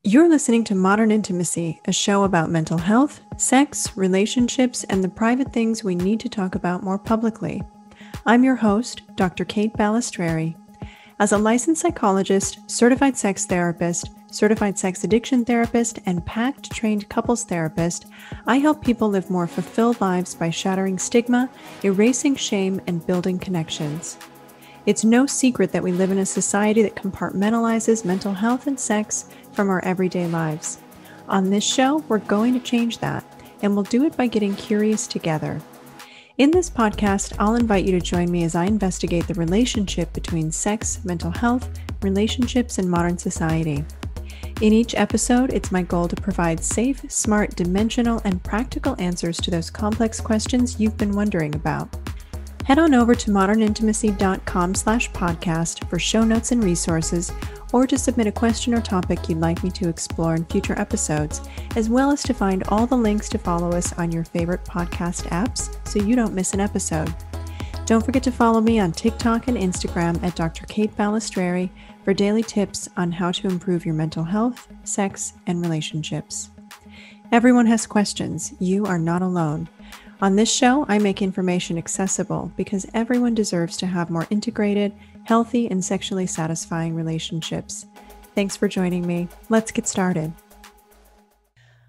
You're listening to Modern Intimacy, a show about mental health, sex, relationships, and the private things we need to talk about more publicly. I'm your host, Dr. Kate Balestrieri. As a licensed psychologist, certified sex therapist, certified sex addiction therapist, and PACT trained couples therapist, I help people live more fulfilled lives by shattering stigma, erasing shame, and building connections. It's no secret that we live in a society that compartmentalizes mental health and sex from our everyday lives. On this show, we're going to change that, and we'll do it by getting curious together. In this podcast, I'll invite you to join me as I investigate the relationship between sex, mental health, relationships, and modern society. In each episode, it's my goal to provide safe, smart, dimensional, and practical answers to those complex questions you've been wondering about. Head on over to modernintimacy.com/podcast for show notes and resources, or to submit a question or topic you'd like me to explore in future episodes, as well as to find all the links to follow us on your favorite podcast apps so you don't miss an episode. Don't forget to follow me on TikTok and Instagram at Dr. Kate Balestrieri for daily tips on how to improve your mental health, sex, and relationships. Everyone has questions. You are not alone. On this show, I make information accessible because everyone deserves to have more integrated, healthy, and sexually satisfying relationships. Thanks for joining me. Let's get started.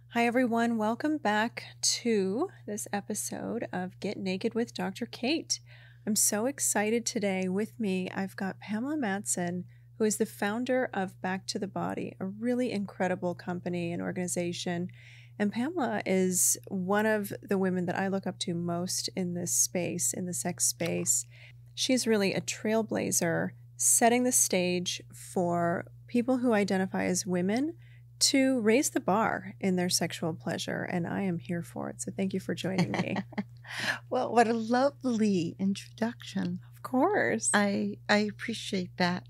Hi, everyone. Welcome back to this episode of Get Naked with Dr. Kate. I'm so excited today. With me, I've got Pamela Madsen, who is the founder of Back to the Body, a really incredible company and organization. And Pamela is one of the women that I look up to most in this space, in the sex space. She's really a trailblazer, setting the stage for people who identify as women to raise the bar in their sexual pleasure. And I am here for it. So thank you for joining me. Well, what a lovely introduction. Of course. I appreciate that.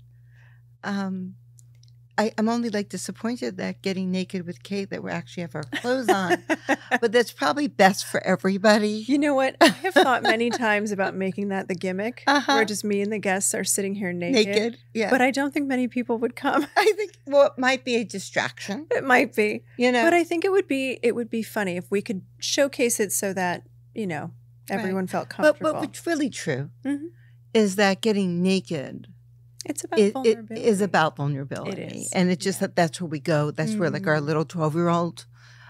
I'm only disappointed that Getting Naked with Kate that we actually have our clothes on, but that's probably best for everybody. You know what? I have thought many times about making that the gimmick, where just me and the guests are sitting here naked. Yeah. But I don't think many people would come. I think, well, it might be a distraction. It might be. But I think it would be funny if we could showcase it so that, everyone felt comfortable. But what's really true is that getting naked it's about vulnerability. It is about vulnerability. It is. And it's just that's where we go. That's where our little 12-year-old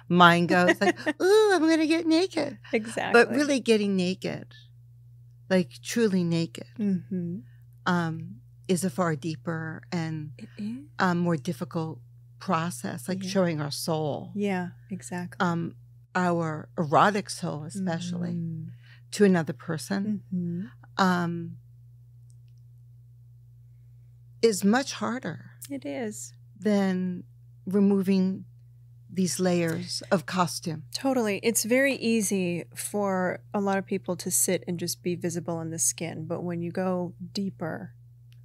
mind goes ooh, I'm going to get naked. Exactly. But really getting naked, truly naked, is a far deeper and more difficult process, showing our soul. Yeah, exactly. Our erotic soul, especially, to another person. Is much harder. It is. Than removing these layers of costume. Totally. It's very easy for a lot of people to sit and just be visible in the skin. But when you go deeper,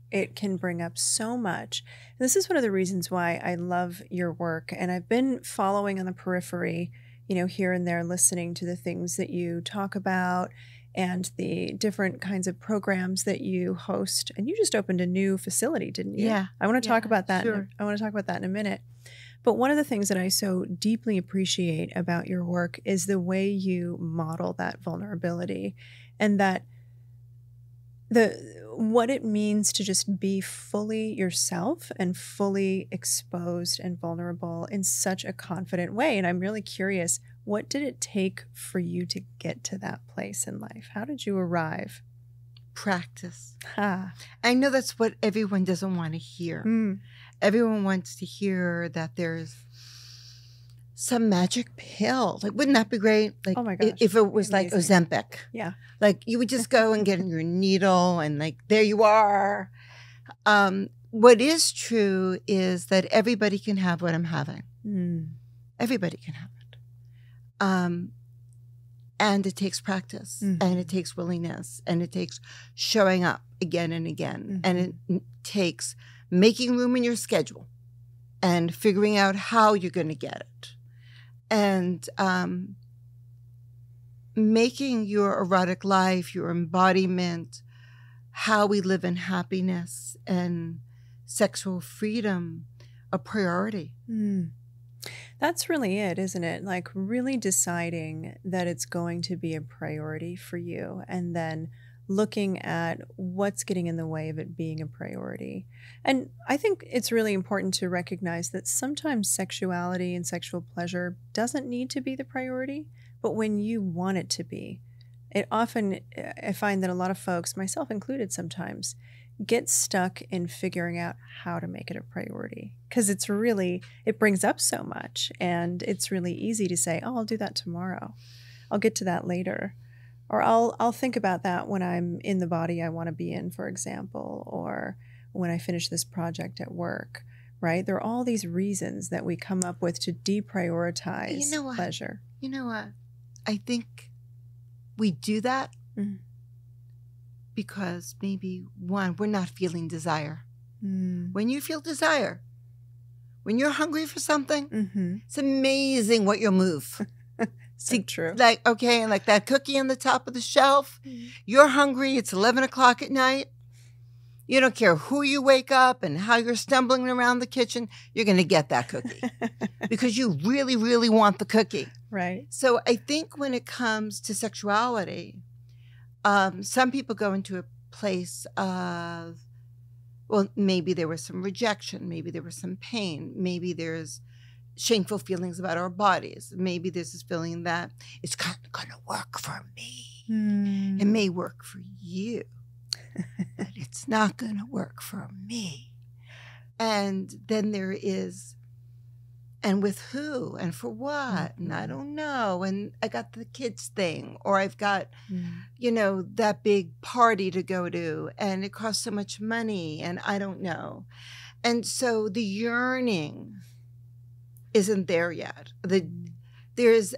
it can bring up so much. And this is one of the reasons why I love your work. And I've been following on the periphery, here and there, listening to the things that you talk about and the different kinds of programs that you host. And you just opened a new facility, didn't you? Yeah. I want to talk about that. Sure. I want to talk about that in a minute. But one of the things that I so deeply appreciate about your work is the way you model that vulnerability and that what it means to just be fully yourself and fully exposed and vulnerable in such a confident way. And I'm really curious, what did it take for you to get to that place in life? How did you arrive? Practice. I know that's what everyone doesn't want to hear. Everyone wants to hear that there's some magic pill. Wouldn't that be great? Oh my gosh. If it was amazing. Ozempic. Yeah. You would just go and get your needle and there you are. What is true is that everybody can have what I'm having. Everybody can have it. And it takes practice and it takes willingness and it takes showing up again and again. And it takes making room in your schedule and figuring out how you're going to get it. And making your erotic life, your embodiment, how we live in happiness and sexual freedom a priority. That's really it, isn't it? Like really deciding that it's going to be a priority for you and then looking at what's getting in the way of it being a priority. And I think it's really important to recognize that sometimes sexuality and sexual pleasure doesn't need to be the priority, but when you want it to be, it often, I find that a lot of folks, myself included sometimes, get stuck in figuring out how to make it a priority because it brings up so much and it's really easy to say, oh, I'll do that tomorrow. I'll get to that later. Or I'll think about that when I'm in the body I want to be in, for example, or when I finish this project at work, right? There are all these reasons that we come up with to deprioritize pleasure. You know what? I think we do that because maybe, one, we're not feeling desire. When you feel desire, when you're hungry for something, it's amazing what you'll move. So true. Like, okay, and like that cookie on the top of the shelf, you're hungry, it's 11 o'clock at night. You don't care who you wake up and how you're stumbling around the kitchen, you're going to get that cookie because you really, really want the cookie. Right. So I think when it comes to sexuality, some people go into a place of, well, maybe there was some rejection, maybe there was some pain, maybe there's shameful feelings about our bodies. Maybe there's this feeling that it's going to work for me. It may work for you, but it's not going to work for me. And then there is, and with who and for what? And I don't know. And I got the kids thing, or I've got, that big party to go to, and it costs so much money, and I don't know. And so the yearning isn't there yet. There's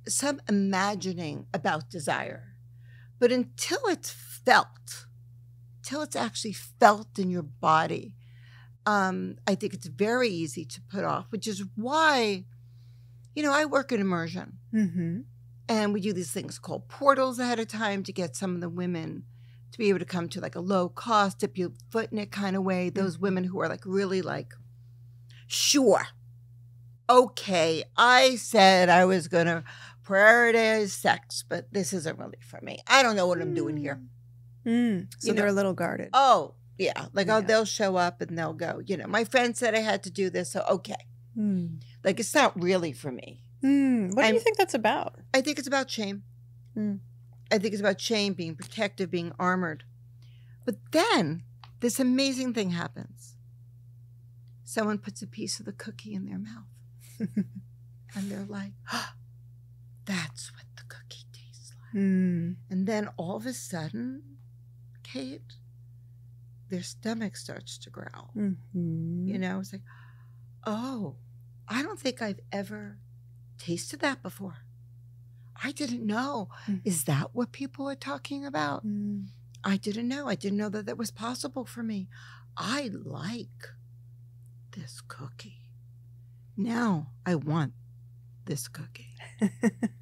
some imagining about desire, but until it's actually felt in your body, I think it's very easy to put off, which is why, I work in immersion. And we do these things called portals ahead of time to get some of the women to be able to come to like a low cost, dip your foot in it kind of way. Those women who are like really like, sure. Okay, I said I was going to prioritize sex, but this isn't really for me. I don't know what I'm doing here. So they're a little guarded. Oh, yeah. They'll show up and they'll go, my friend said I had to do this, so okay. Like, it's not really for me. What do you think that's about? I think it's about shame. I think it's about shame, being protective, being armored. But then this amazing thing happens. Someone puts a piece of the cookie in their mouth. And they're like, oh, that's what the cookie tastes like. And then all of a sudden, Kate, their stomach starts to growl. It's like, oh, I don't think I've ever tasted that before. I didn't know. Is that what people are talking about? I didn't know. I didn't know that that was possible for me. I like this cookie. Now I want this cookie.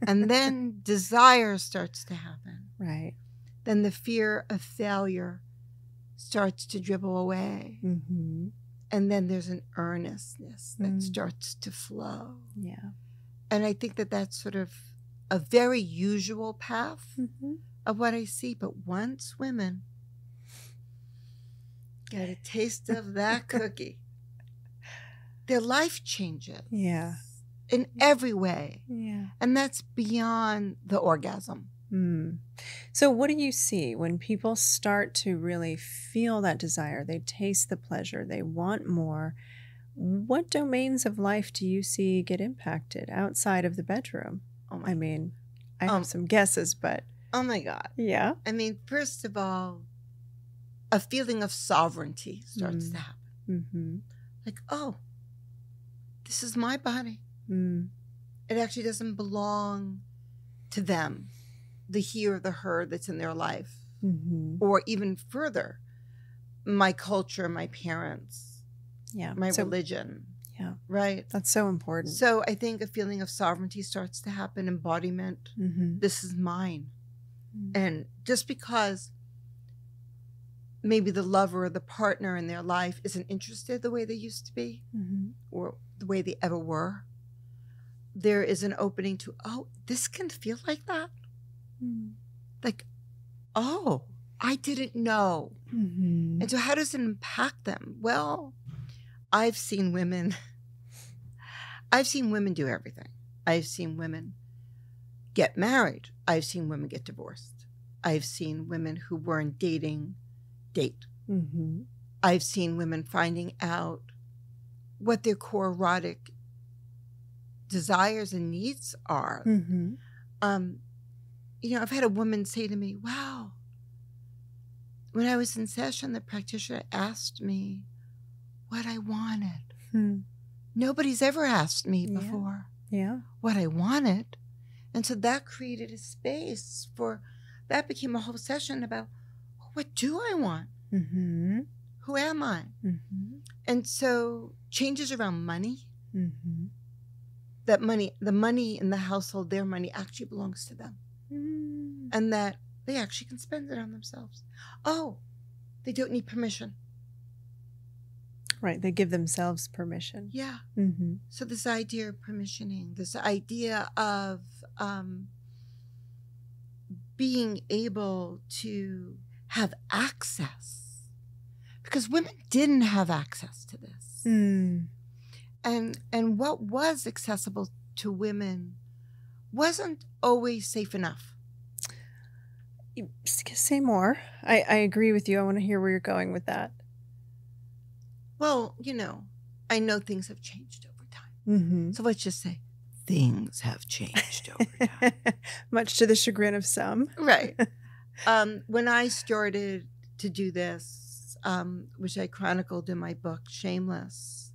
And then desire starts to happen. Right. Then the fear of failure starts to dribble away. And then there's an earnestness that starts to flow. Yeah. And I think that that's sort of a very usual path of what I see. But once women get a taste of that cookie, their life changes. Yeah. In every way. Yeah. And that's beyond the orgasm. So what do you see when people start to really feel that desire? They taste the pleasure. They want more. What domains of life do you see get impacted outside of the bedroom? I mean, I have some guesses, but... Oh, my God. Yeah? I mean, first of all, a feeling of sovereignty starts to happen. Like, oh, this is my body. It actually doesn't belong to them, the he or the her that's in their life. Or even further, my culture, my parents, my religion. Yeah. Right? That's so important. So I think a feeling of sovereignty starts to happen, embodiment. This is mine. And just because maybe the lover or the partner in their life isn't interested the way they used to be or the way they ever were, there is an opening to, oh, this can feel like that. Like, oh, I didn't know. And so how does it impact them? Well, I've seen women do everything. I've seen women get married. I've seen women get divorced. I've seen women who weren't dating date. I've seen women finding out what their core erotic desires and needs are. I've had a woman say to me, wow, when I was in session, the practitioner asked me what I wanted. Nobody's ever asked me before what I wanted. And so that created a space that became a whole session about, what do I want? Who am I? And so changes around money, that the money in the household, their money actually belongs to them. And that they actually can spend it on themselves. Oh, they don't need permission. Right. They give themselves permission. Yeah. So this idea of permissioning, this idea of being able to have access, because women didn't have access to this. And what was accessible to women wasn't always safe enough. Say more. I agree with you. I want to hear where you're going with that. Well, I know things have changed over time. So let's just say things have changed over time. Much to the chagrin of some. Right. When I started to do this, which I chronicled in my book, Shameless,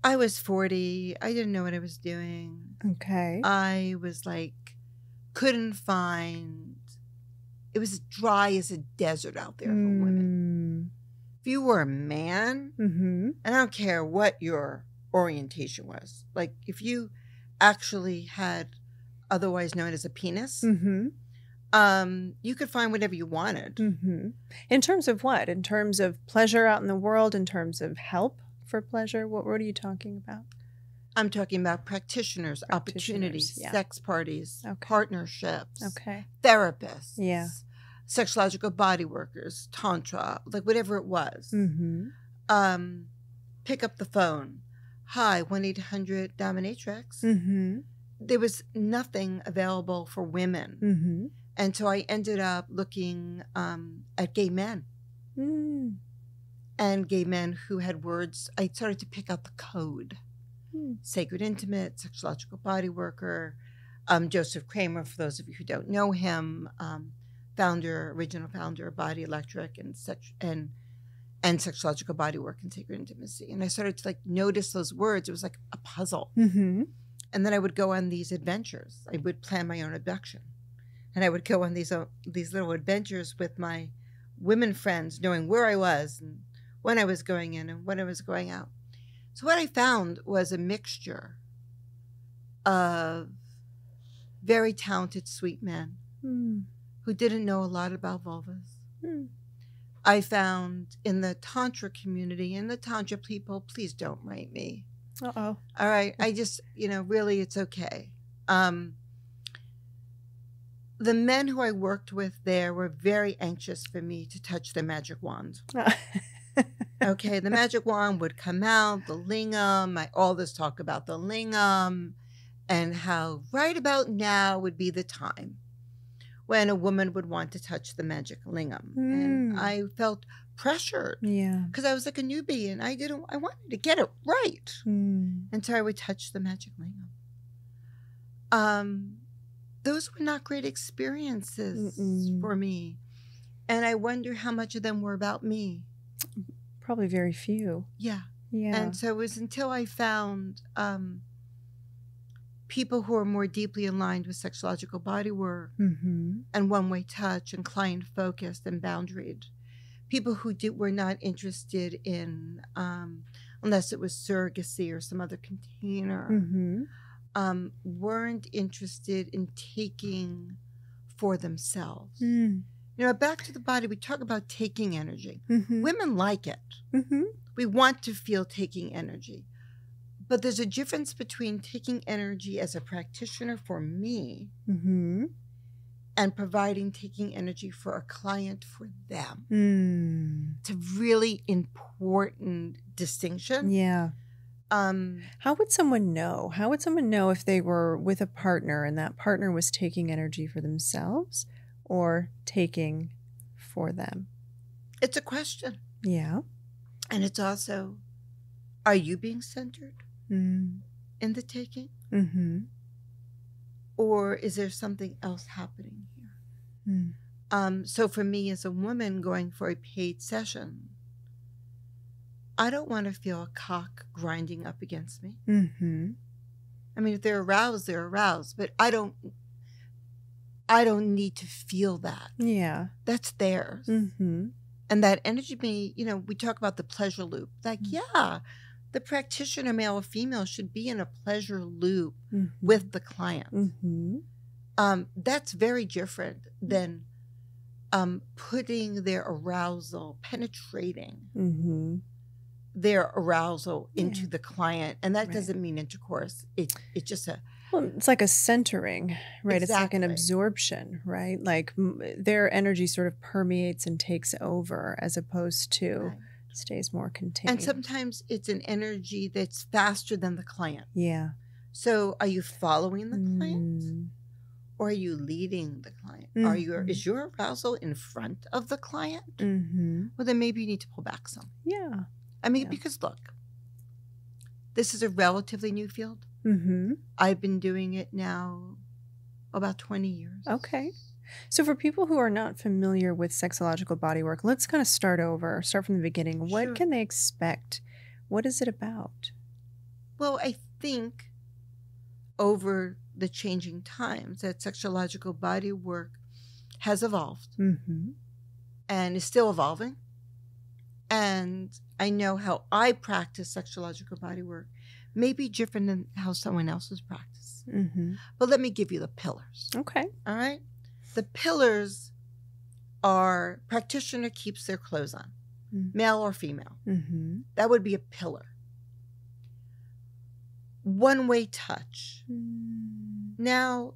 I was 40. I didn't know what I was doing. Okay. I was couldn't find, it was dry as a desert out there for women. If you were a man, and I don't care what your orientation was, if you actually had otherwise known as a penis, you could find whatever you wanted. In terms of what? In terms of pleasure out in the world? In terms of help for pleasure? What are you talking about? I'm talking about practitioners, opportunities, sex parties, partnerships, therapists, sexological body workers, tantra, whatever it was. Pick up the phone. Hi, 1-800-dominatrix. There was nothing available for women. And so I ended up looking at gay men. And gay men who had words. I started to pick out the code. Sacred intimate, sexological body worker. Joseph Kramer, for those of you who don't know him, original founder of Body Electric and sexological body work and sacred intimacy. And I started to notice those words. It was like a puzzle. And then I would go on these adventures. I would plan my own abduction. And I would go on these little adventures with my women friends, knowing where I was and when I was going in and when I was going out. So what I found was a mixture of very talented, sweet men who didn't know a lot about vulvas. I found in the Tantra community, and the Tantra people, please don't write me. Uh-oh. All right. I just, really, it's okay. The men who I worked with there were very anxious for me to touch the magic wand. Okay, the magic wand would come out, the lingam, all this talk about the lingam, and how right about now would be the time when a woman would want to touch the magic lingam. And I felt pressured. Because I was like a newbie and I wanted to get it right. And so I would touch the magic lingam. Those were not great experiences for me. And I wonder how much of them were about me. Probably very few. Yeah. And so it was until I found people who are more deeply aligned with sexological body work and one-way touch and client-focused and boundaried. People who were not interested in, unless it was surrogacy or some other container, weren't interested in taking for themselves. Back to the body, we talk about taking energy. Women like it. We want to feel taking energy. But there's a difference between taking energy as a practitioner for me and providing taking energy for a client for them. It's a really important distinction. Yeah. How would someone know? How would someone know if they were with a partner and that partner was taking energy for themselves or taking for them? It's a question. Yeah. And it's also, are you being centered in the taking? Or is there something else happening here? So for me as a woman going for a paid session, I don't want to feel a cock grinding up against me. I mean, if they're aroused, they're aroused, but I don't need to feel that. Yeah. That's theirs. And that energy, we talk about the pleasure loop. Like, yeah, the practitioner, male or female, should be in a pleasure loop with the client. That's very different than putting their arousal, penetrating their arousal into the client. And that doesn't mean intercourse. It's just well, it's like a centering, right? Exactly. It's like an absorption, right? Like their energy sort of permeates and takes over as opposed to stays more contained. And sometimes it's an energy that's faster than the client. Yeah. So are you following the client or are you leading the client? Is your arousal in front of the client? Well, then maybe you need to pull back some. Yeah. I mean, because look, this is a relatively new field. I've been doing it now about 20 years. Okay. So for people who are not familiar with sexological bodywork, let's kind of start from the beginning. What can they expect? What is it about? Well, I think over the changing times that sexological bodywork has evolved and is still evolving. And I know how I practice sexological bodywork may be different than how someone else's practice. But let me give you the pillars. Okay. All right? The pillars are practitioner keeps their clothes on, male or female. That would be a pillar. One-way touch. Now,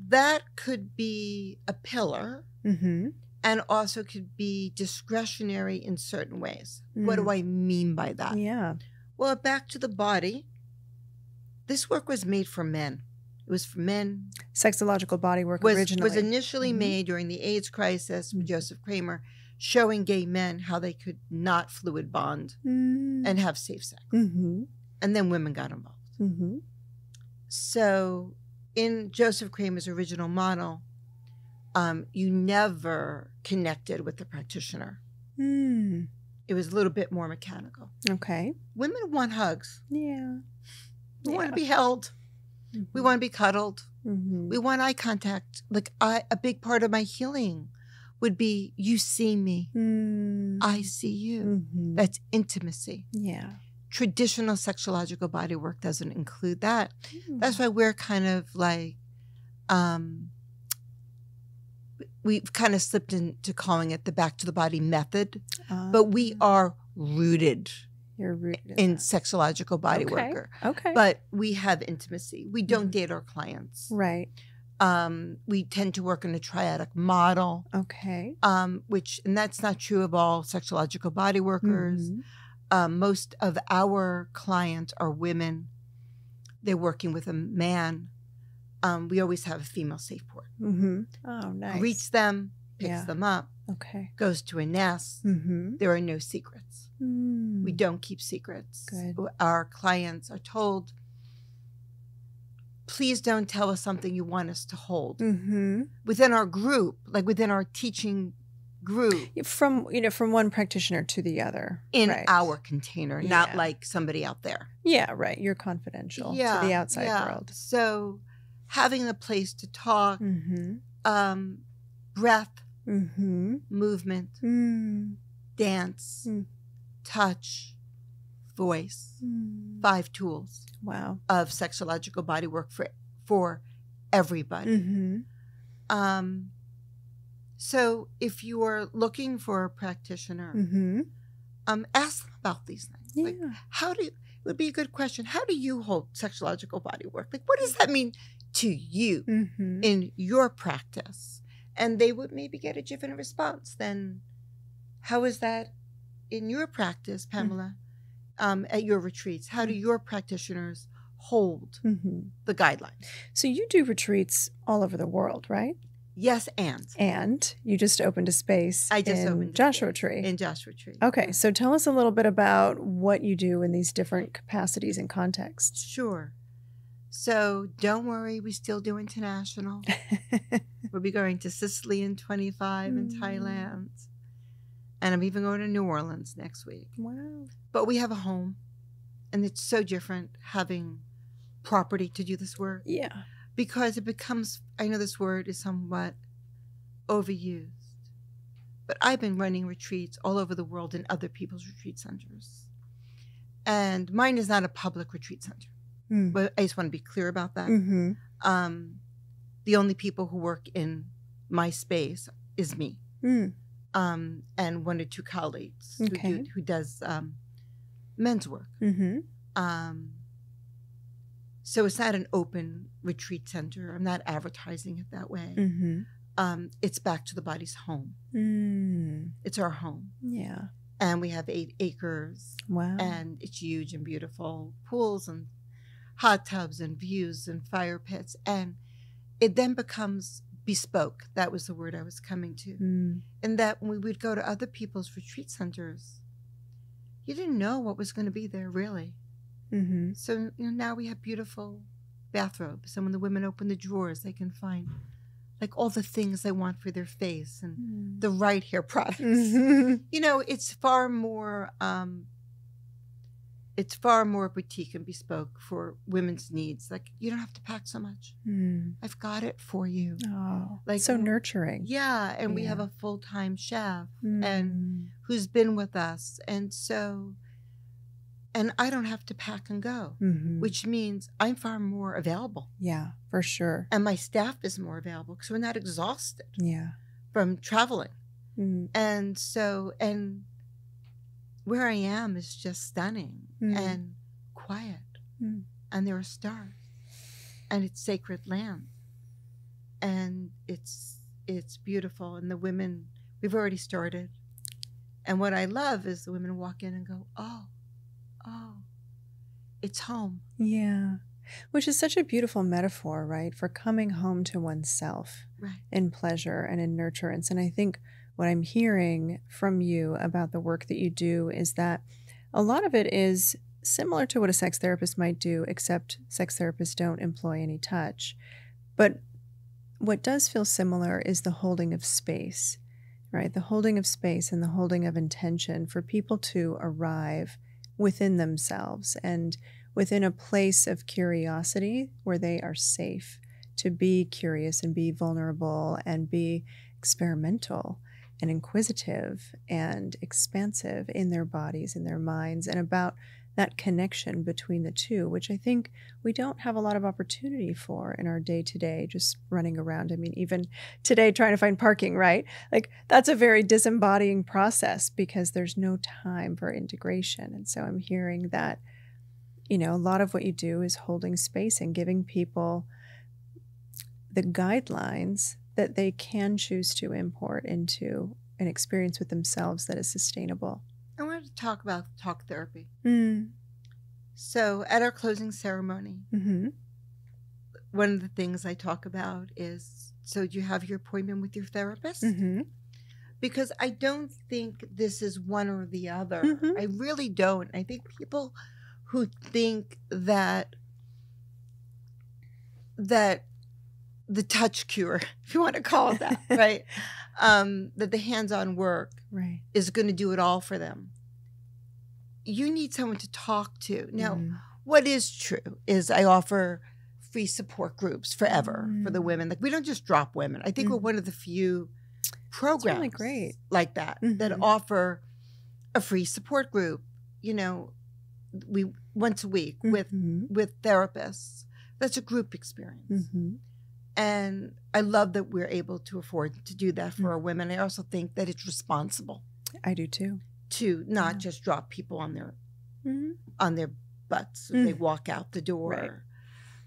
that could be a pillar and also could be discretionary in certain ways. What do I mean by that? Yeah. Well, back to the body. This work was made for men. It was for men. Sexological bodywork originally was initially made during the AIDS crisis with Joseph Kramer, showing gay men how they could not fluid bond and have safe sex. And then women got involved. So in Joseph Kramer's original model, you never connected with the practitioner. It was a little bit more mechanical. Okay. Women want hugs. Yeah. We want to be held. We want to be cuddled. We want eye contact. Like a big part of my healing would be, you see me. I see you. That's intimacy. Yeah. Traditional sexological bodywork doesn't include that. That's why we're kind of like, we've kind of slipped into calling it the back to the body method, but we are rooted. You're rooted in sexological body worker. Okay. But we have intimacy. We don't date our clients. Right. We tend to work in a triadic model. Okay. And that's not true of all sexological body workers. Most of our clients are women. They're working with a man. We always have a female safe port. Oh, nice. Greets them, picks them up. Okay. Goes to a nest. There are no secrets. We don't keep secrets. Good. Our clients are told, please don't tell us something you want us to hold. Within our group, like within our teaching group. From one practitioner to the other. In our container, not like somebody out there. Yeah, right. You're confidential to the outside world. So having a place to talk, breath, movement, dance, touch, voice, 5 tools of sexological bodywork for everybody. So if you are looking for a practitioner, ask them about these things. Like, would be a good question. How do you hold sexological body work? Like, what does that mean to you in your practice? And they would maybe get a different response than, how is that in your practice, Pamela, at your retreats? How do your practitioners hold the guidelines? So you do retreats all over the world, right? Yes, and you just opened a space. I just in opened Joshua Tree. In Joshua Tree. Okay, so tell us a little bit about what you do in these different capacities and contexts. Sure. So don't worry, we still do international. We'll be going to Sicily in 25 and Thailand. And I'm even going to New Orleans next week. Wow. But we have a home. And it's so different having property to do this work. Yeah. Because it becomes, I know this word is somewhat overused. But I've been running retreats all over the world in other people's retreat centers. And mine is not a public retreat center. But I just want to be clear about that. The only people who work in my space is me. And one or two colleagues who does men's work. So it's not an open retreat center. I'm not advertising it that way. It's back to the body's home. It's our home. Yeah. And we have 8 acres. Wow. And it's huge and beautiful. Pools and hot tubs and views and fire pits. And it then becomes bespoke. That was the word I was coming to. And that when we would go to other people's retreat centers, you didn't know what was going to be there, really. So now we have beautiful bathrobes. And when the women open the drawers, they can find like all the things they want for their face and the right hair products. It's far more boutique and bespoke for women's needs. Like, you don't have to pack so much. I've got it for you. Oh, like so nurturing. Yeah, and we have a full-time chef and who's been with us, and I don't have to pack and go, which means I'm far more available. Yeah, for sure. And my staff is more available because we're not exhausted. Yeah, from traveling, and where I am is just stunning and quiet, and there are stars, and it's sacred land, and it's beautiful. And the women, we've already started, and what I love is the women walk in and go, oh, it's home. Yeah, which is such a beautiful metaphor, right, for coming home to oneself, in pleasure and in nurturance. And I think what I'm hearing from you about the work that you do is that a lot of it is similar to what a sex therapist might do, except sex therapists don't employ any touch. But what does feel similar is the holding of space, right? The holding of space and the holding of intention for people to arrive within themselves and within a place of curiosity where they are safe to be curious and be vulnerable and be experimental and inquisitive and expansive in their bodies, in their minds, and about that connection between the two, which I think we don't have a lot of opportunity for in our day-to-day, just running around. I mean, even today trying to find parking, right? Like, that's a very disembodying process because there's no time for integration. And so I'm hearing that, a lot of what you do is holding space and giving people the guidelines that they can choose to import into an experience with themselves that is sustainable. I wanted to talk about talk therapy. So at our closing ceremony, one of the things I talk about is, so do you have your appointment with your therapist? Because I don't think this is one or the other. I really don't. I think people who think that the touch cure, if you want to call it that, right? That the hands-on work is going to do it all for them. You need someone to talk to. Now, what is true is I offer free support groups forever for the women. Like, we don't just drop women. I think we're one of the few programs really great. Like that that offer a free support group. We once a week with therapists. That's a group experience. And I love that we're able to afford to do that for our women. I also think that it's responsible. I do too. To not just drop people on their butts as they walk out the door. Right.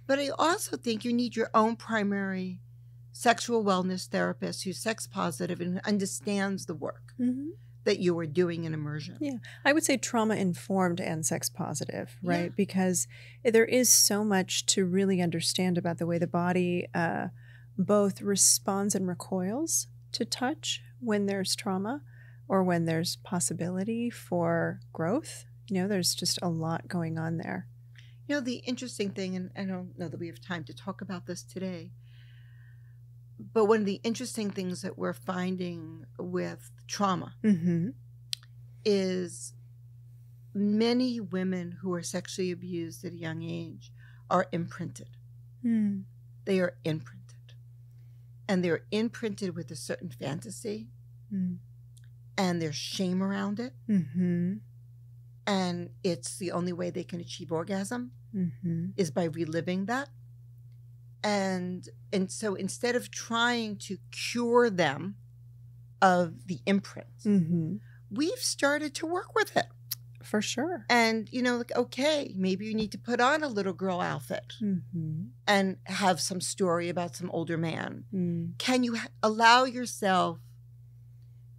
But I also think you need your own primary sexual wellness therapist who's sex positive and understands the work that you are doing in immersion. Yeah. I would say trauma informed and sex positive, right? Yeah. Because there is so much to really understand about the way the body both responds and recoils to touch when there's trauma or when there's possibility for growth. There's just a lot going on there. The interesting thing, and I don't know that we have time to talk about this today, but one of the interesting things that we're finding with trauma is many women who are sexually abused at a young age are imprinted. They are imprinted. And they're imprinted with a certain fantasy, and there's shame around it. And it's the only way they can achieve orgasm is by reliving that. And so instead of trying to cure them of the imprint, we've started to work with it. For sure. And, okay, maybe you need to put on a little girl outfit and have some story about some older man. Can you allow yourself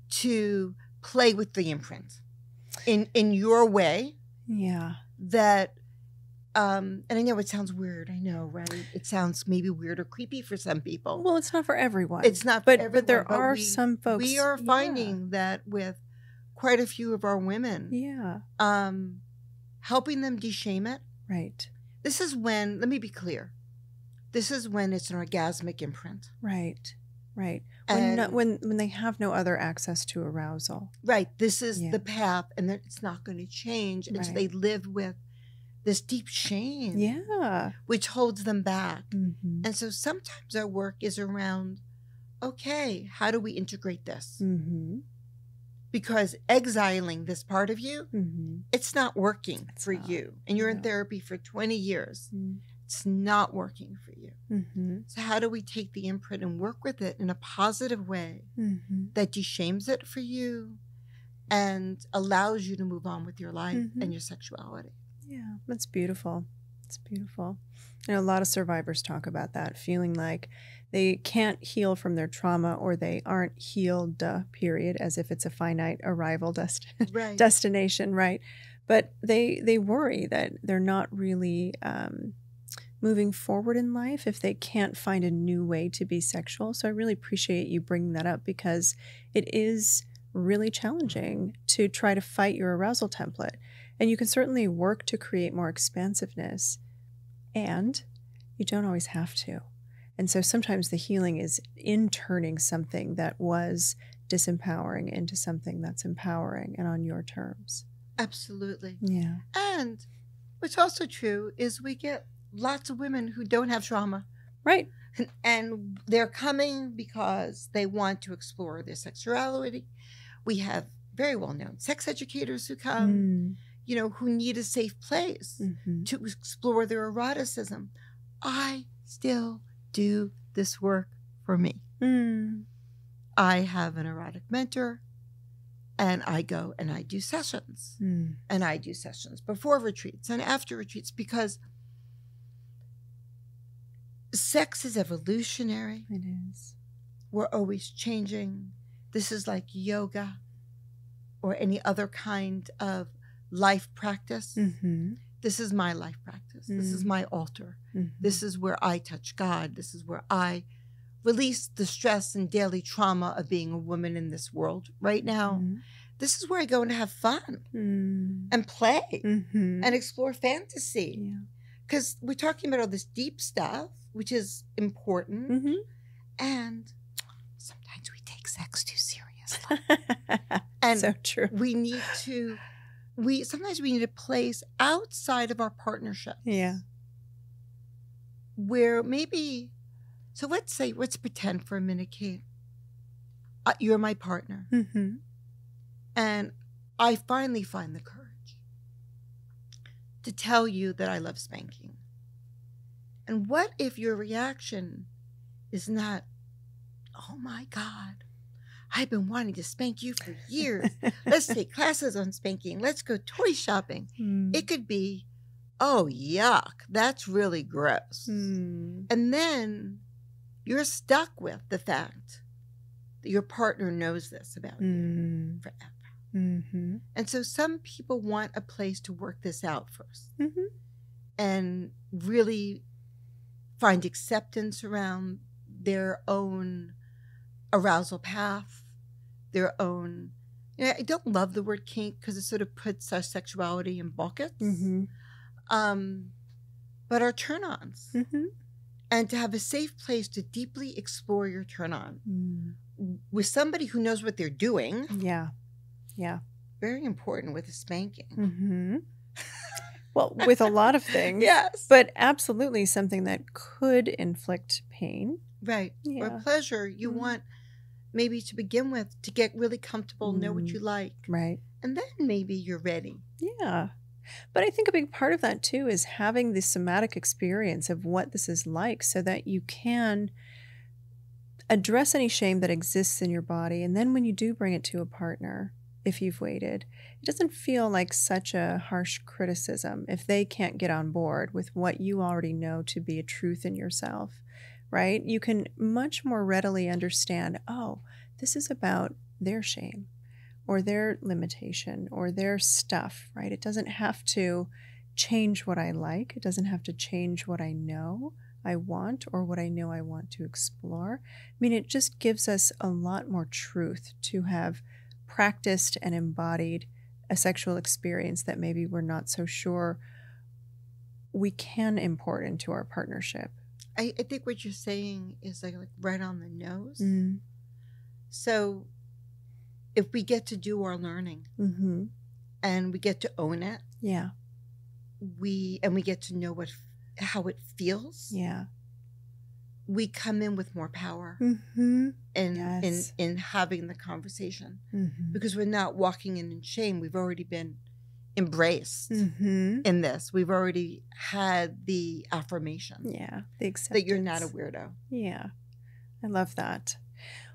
to play with the imprint in your way? Yeah. That, and I know it sounds weird. I know, right? It sounds maybe weird or creepy for some people. Well, it's not for everyone. It's not for everyone. But there are some folks. We are finding that with quite a few of our women. Yeah. Helping them de-shame it. Right. This is when, let me be clear, this is when it's an orgasmic imprint. Right. Right. And when they have no other access to arousal. Right. This is the path, and that it's not going to change until they live with this deep shame. Yeah. Which holds them back. And so sometimes our work is around, okay, how do we integrate this? Because exiling this part of you, it's not working for you. And you're in therapy for 20 years. It's not working for you. So how do we take the imprint and work with it in a positive way that de-shames it for you and allows you to move on with your life and your sexuality? Yeah, that's beautiful. It's beautiful. A lot of survivors talk about that, feeling like they can't heal from their trauma or they aren't healed, period, as if it's a finite arrival destination, right? But they worry that they're not really moving forward in life if they can't find a new way to be sexual. So I really appreciate you bringing that up because it is really challenging to try to fight your arousal template. And you can certainly work to create more expansiveness, and you don't always have to. And so sometimes the healing is in turning something that was disempowering into something that's empowering and on your terms. Absolutely. Yeah. And what's also true is we get lots of women who don't have trauma. Right. And they're coming because they want to explore their sexuality. We have very well-known sex educators who come, who need a safe place to explore their eroticism. I still do this work for me. I have an erotic mentor, and I go and I do sessions. And I do sessions before retreats and after retreats because sex is evolutionary. It is. We're always changing. This is like yoga or any other kind of life practice. This is my life practice. This is my altar. This is where I touch God. This is where I release the stress and daily trauma of being a woman in this world right now. This is where I go and have fun and play and explore fantasy. Because we're talking about all this deep stuff, which is important. And sometimes we take sex too seriously. And so true. Sometimes we need a place outside of our partnership. Yeah. Where maybe, so let's pretend for a minute, Kate, you're my partner. And I finally find the courage to tell you that I love spanking. And what if your reaction is not, oh my God, I've been wanting to spank you for years. Let's take classes on spanking. Let's go toy shopping. It could be, oh, yuck, that's really gross. Mm. And then you're stuck with the fact that your partner knows this about you forever. Mm-hmm. And so some people want a place to work this out first Mm-hmm. and really find acceptance around their own arousal path, their own. You know, I don't love the word kink because it sort of puts our sexuality in buckets, but our turn-ons. Mm-hmm. And to have a safe place to deeply explore your turn-on with somebody who knows what they're doing. Yeah. Yeah. Very important with a spanking. Mm-hmm. Well, with a lot of things. Yes. But absolutely something that could inflict pain. Right. Yeah. Or pleasure. You want maybe to begin with to get really comfortable, know what you like. Right. And then maybe you're ready. Yeah. But I think a big part of that too is having the somatic experience of what this is like so that you can address any shame that exists in your body. And then when you do bring it to a partner, if you've waited, it doesn't feel like such a harsh criticism if they can't get on board with what you already know to be a truth in yourself, right? You can much more readily understand, oh, this is about their shame or their limitation or their stuff, right? It doesn't have to change what I like. It doesn't have to change what I know I want or what I know I want to explore. I mean, it just gives us a lot more truth to have practiced and embodied a sexual experience that maybe we're not so sure we can import into our partnership. I think what you're saying is like right on the nose. Mm. So if we get to do our learning and we get to own it, we get to know how it feels. Yeah. We come in with more power in having the conversation because we're not walking in shame. We've already been embraced in this. We've already had the affirmation. Yeah, the acceptance. That you're not a weirdo. Yeah, I love that.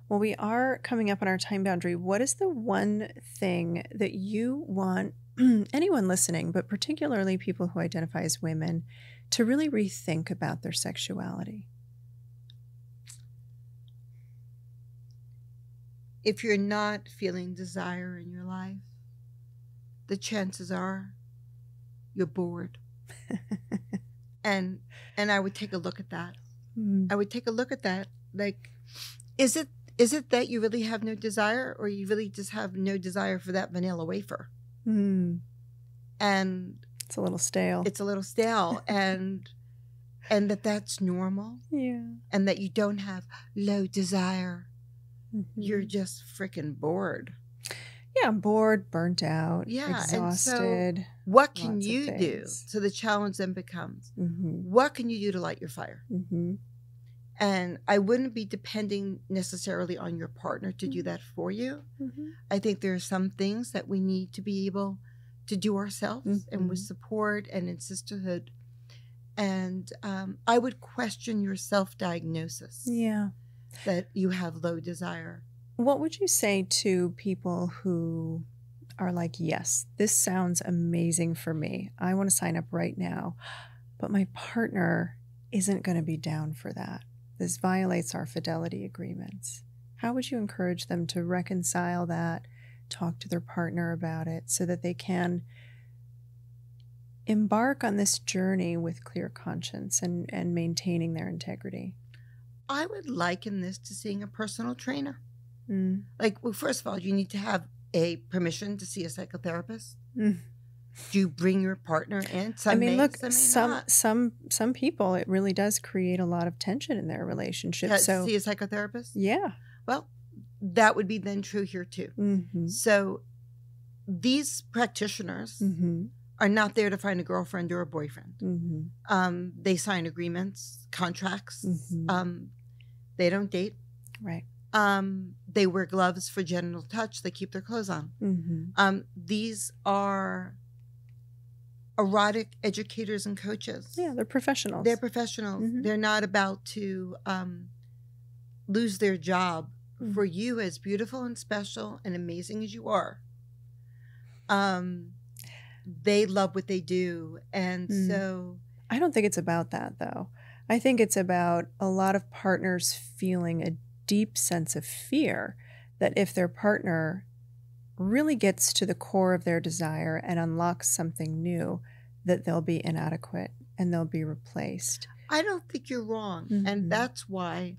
Well, we are coming up on our time boundary. What is the one thing that you want anyone listening, but particularly people who identify as women, to really rethink about their sexuality? If you're not feeling desire in your life, the chances are you're bored. and I would take a look at that. I would take a look at that. Like, is it that you really have no desire, or you really just have no desire for that vanilla wafer? And it's a little stale. It's a little stale, and that's normal. Yeah. And that you don't have low desire. You're just freaking bored. Yeah, bored, burnt out, exhausted. And so what can you do? So the challenge then becomes, what can you do to light your fire? And I wouldn't be depending necessarily on your partner to do that for you. I think there are some things that we need to be able to do ourselves and with support and in sisterhood. And I would question your self-diagnosis. Yeah. That you have low desire. What would you say to people who are like, yes, this sounds amazing for me. I want to sign up right now, but my partner isn't going to be down for that. This violates our fidelity agreements. How would you encourage them to reconcile that, talk to their partner about it so that they can embark on this journey with clear conscience and maintaining their integrity? I would liken this to seeing a personal trainer. Like, well, first of all, you need to have a permission to see a psychotherapist. Do you bring your partner in? Some people, it really does create a lot of tension in their relationship. So see a psychotherapist? Yeah. Well, that would be then true here too. So these practitioners are not there to find a girlfriend or a boyfriend. They sign agreements, contracts. They don't date. Right. They wear gloves for genital touch. They keep their clothes on. These are erotic educators and coaches. Yeah, they're professionals. They're professionals. They're not about to lose their job for you, as beautiful and special and amazing as you are. they love what they do. And so I don't think it's about that, though. I think it's about a lot of partners feeling a deep sense of fear that if their partner really gets to the core of their desire and unlocks something new, that they'll be inadequate and they'll be replaced. I don't think you're wrong. And that's why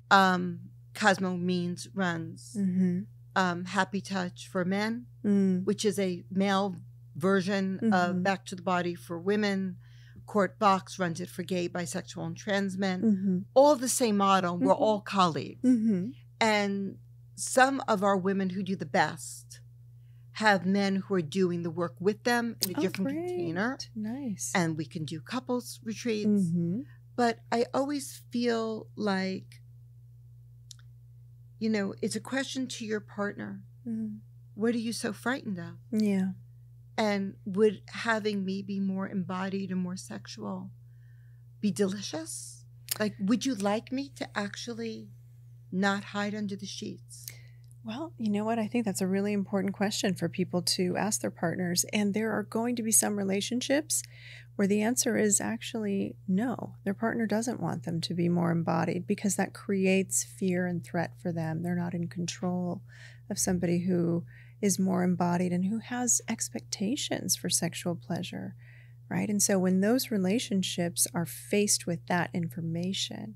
Cosmo Means runs Happy Touch for Men, which is a male version of Back to the Body for women. Court Box runs it for gay, bisexual, and trans men. All the same model. We're all colleagues. And some of our women who do the best have men who are doing the work with them in a different container. Nice. And we can do couples retreats. But I always feel like, you know, it's a question to your partner. What are you so frightened of? Yeah. And would having me be more embodied and more sexual be delicious? Like, would you like me to actually not hide under the sheets? Well, you know what? I think that's a really important question for people to ask their partners. And there are going to be some relationships where the answer is actually no. Their partner doesn't want them to be more embodied because that creates fear and threat for them. They're not in control of somebody who is more embodied and who has expectations for sexual pleasure, right? And so when those relationships are faced with that information,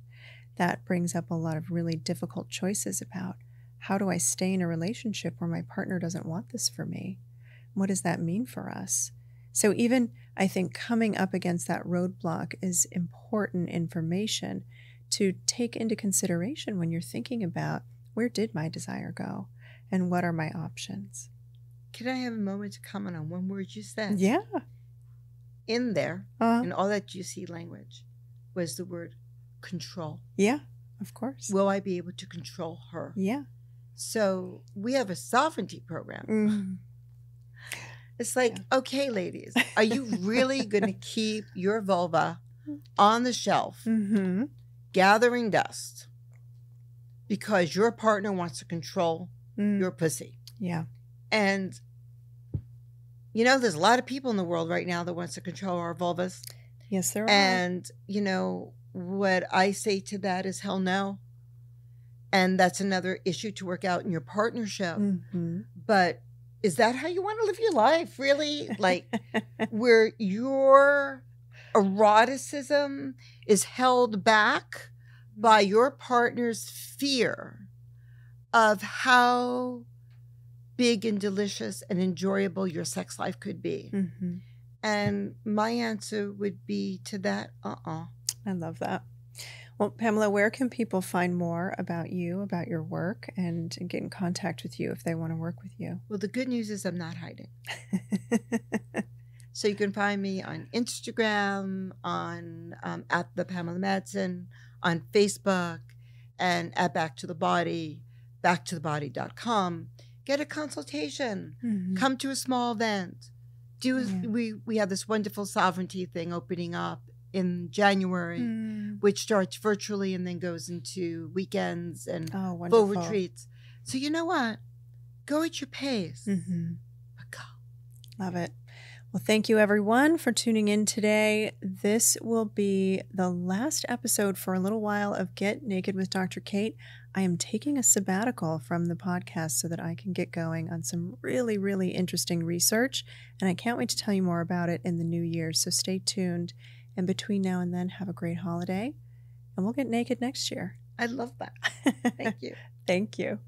that brings up a lot of really difficult choices about how do I stay in a relationship where my partner doesn't want this for me? What does that mean for us? So even I think coming up against that roadblock is important information to take into consideration when you're thinking about where did my desire go and what are my options? Can I have a moment to comment on one word you said? Yeah. In there, in all that juicy language, was the word control. Yeah, of course. Will I be able to control her? Yeah. So we have a sovereignty program. It's like, okay, ladies, are you really going to keep your vulva on the shelf, gathering dust, because your partner wants to control your pussy? Yeah. And, you know, there's a lot of people in the world right now that wants to control our vulvas. Yes, there are. And, you know, what I say to that is hell no. And that's another issue to work out in your partnership. But is that how you want to live your life, really? Like, where your eroticism is held back by your partner's fear of how big and delicious and enjoyable your sex life could be. And my answer would be to that, I love that. Well, Pamela, where can people find more about you, about your work, and get in contact with you if they want to work with you? Well, the good news is I'm not hiding. So you can find me on Instagram, on at the Pamela Madsen, on Facebook, and at Back to the Body, backtothebody.com. Get a consultation. Come to a small event. We have this wonderful sovereignty thing opening up in January, which starts virtually and then goes into weekends and full retreats. So you know what? Go at your pace. But go. Love it. Well, thank you everyone for tuning in today. This will be the last episode for a little while of Get Naked with Dr. Kate. I am taking a sabbatical from the podcast so that I can get going on some really, really interesting research. And I can't wait to tell you more about it in the new year. So stay tuned. And between now and then, have a great holiday. And we'll get naked next year. I love that. Thank you. Thank you.